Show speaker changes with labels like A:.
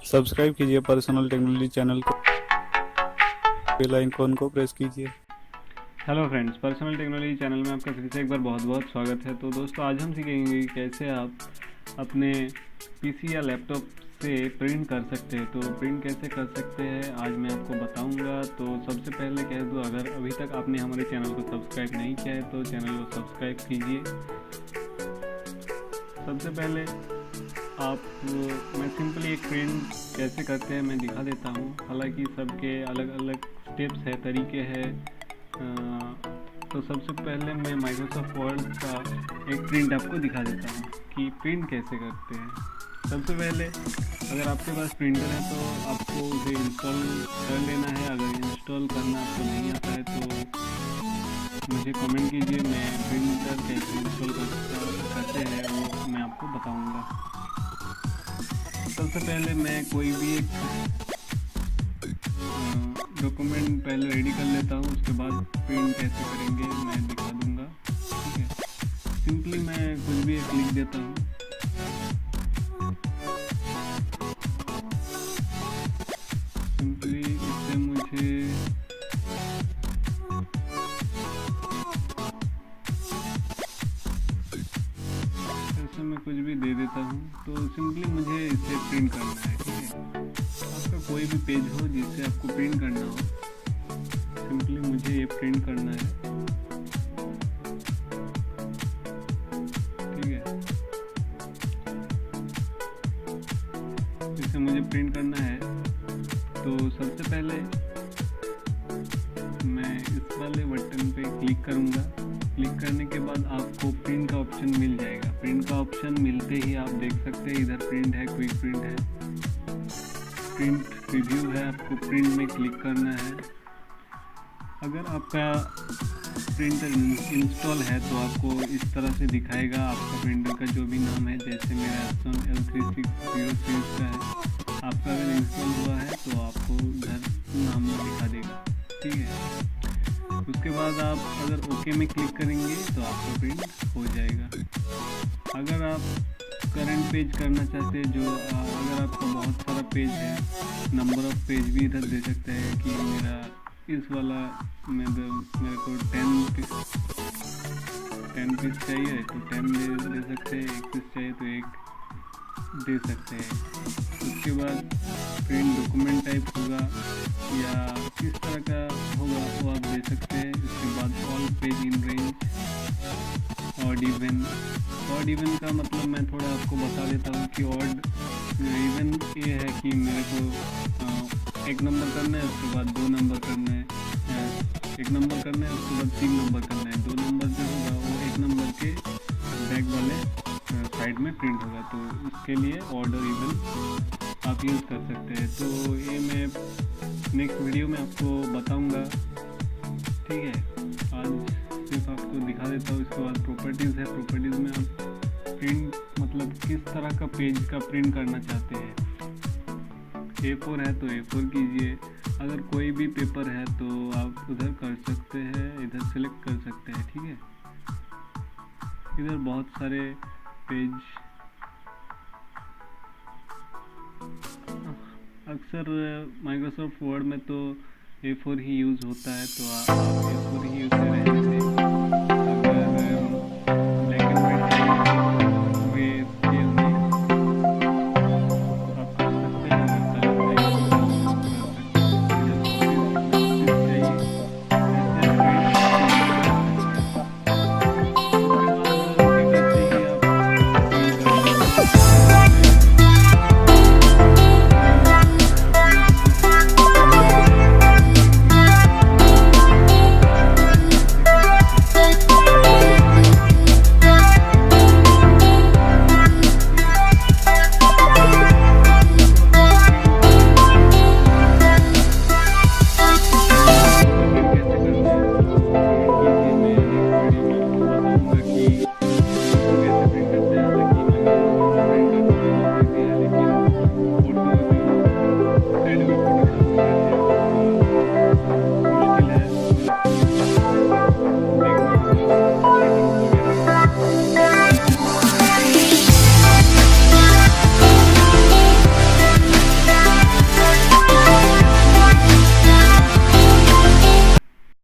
A: Subscribe कीजिए personal technology channel को, bell icon को प्रेस कीजिए।
B: Hello friends, personal technology channel में आपका फिर से एक बार बहुत बहुत स्वागत है। तो दोस्तों, आज हम सीखेंगे कि कैसे आप अपने पीसी या लैपटॉप से प्रिंट कर सकते हैं। तो प्रिंट कैसे कर सकते हैं आज मैं आपको बताऊंगा। तो सबसे पहले कह दूं, अगर अभी तक आपने हमारे चैनल को सब्सक्राइब नहीं किया है तो चैनल को सब्सक्राइब कीजिए। सबसे पहले मैं सिंपली एक प्रिंट कैसे करते हैं मैं दिखा देता हूँ। हालांकि सबके अलग अलग स्टेप्स है, तरीके हैं। तो सबसे पहले मैं माइक्रोसॉफ्ट वर्ड का एक प्रिंट आपको दिखा देता हूँ कि प्रिंट कैसे करते हैं। सबसे पहले अगर आपके पास प्रिंटर है तो आपको उसे इंस्टॉल कर लेना है। अगर इंस्टॉल करना आपको नहीं आता है तो मुझे कमेंट कीजिए, मैं प्रिंटर कैसे इंस्टॉल करते हैं वो मैं आपको बताऊँगा। सबसे पहले मैं कोई भी एक डॉक्यूमेंट पहले रेडी कर लेता हूँ, उसके बाद प्रिंट कैसे करेंगे मैं दिखा दूँगा। ठीक है, सिंपली मैं कुछ भी एक लिख देता हूँ। सिंपली इससे मुझे ऐसे मैं कुछ भी दे देता हूँ। तो सिंपली मुझे इसे प्रिंट करना है। ठीक है, आपका कोई भी पेज हो जिससे आपको प्रिंट करना हो, सिंपली मुझे ये प्रिंट करना है। ठीक है, इसे मुझे प्रिंट करना है। तो सबसे पहले मैं इस वाले बटन पे क्लिक करूँगा। क्लिक करने के बाद आपको प्रिंट का ऑप्शन मिल जाएगा। प्रिंट का ऑप्शन मिलते ही आप देख सकते हैं इधर प्रिंट है, क्विक प्रिंट है, प्रिंट रिव्यू है। आपको प्रिंट में क्लिक करना है। अगर आपका प्रिंटर इंस्टॉल है तो आपको इस तरह से दिखाएगा आपका प्रिंटर का जो भी नाम है। जैसे मेरा L3603 का है, आपका अगर इंस्टॉल हुआ है तो आपको इधर नाम दिखा देगा। ठीक है, उसके बाद आप अगर ओके में क्लिक करेंगे तो आपका प्रिंट हो जाएगा। अगर आप करंट पेज करना चाहते हैं, जो अगर आपका बहुत सारा पेज है, नंबर ऑफ पेज भी इधर दे सकते हैं कि मेरा इस वाला मेरे को 10 पीस चाहिए तो 10 दे सकते हैं, 1 पीस चाहिए तो 1 दे सकते हैं। उसके बाद प्रिंट डॉक्यूमेंट टाइप होगा या किस तरह का होगा वो आप दे सकते हैं। उसके बाद all page in range, odd even का मतलब मैं थोड़ा आपको बता देता हूँ कि ऑड इवन ये है कि मेरे को 1 नंबर करना है, उसके बाद 2 नंबर करना है, 1 नंबर करना है, उसके बाद 3 नंबर करना है। 2 नंबर जो होगा वो 1 नंबर के बैक वाले साइड में प्रिंट होगा। तो उसके लिए ऑर्डर इवन आप यूज़ कर सकते हैं। तो ये मैं नेक्स्ट वीडियो में आपको बताऊंगा। ठीक है, आज सिर्फ आपको दिखा देता हूँ। इसके बाद प्रॉपर्टीज़ है, प्रॉपर्टीज़ में आप प्रिंट मतलब किस तरह का पेज का प्रिंट करना चाहते हैं। A4 है तो A4 कीजिए। अगर कोई भी पेपर है तो आप उधर कर सकते हैं, इधर सेलेक्ट कर सकते हैं। ठीक है, इधर बहुत सारे पेज अक्सर माइक्रोसॉफ्ट वर्ड में तो A4 ही यूज़ होता है, तो आप A4 ही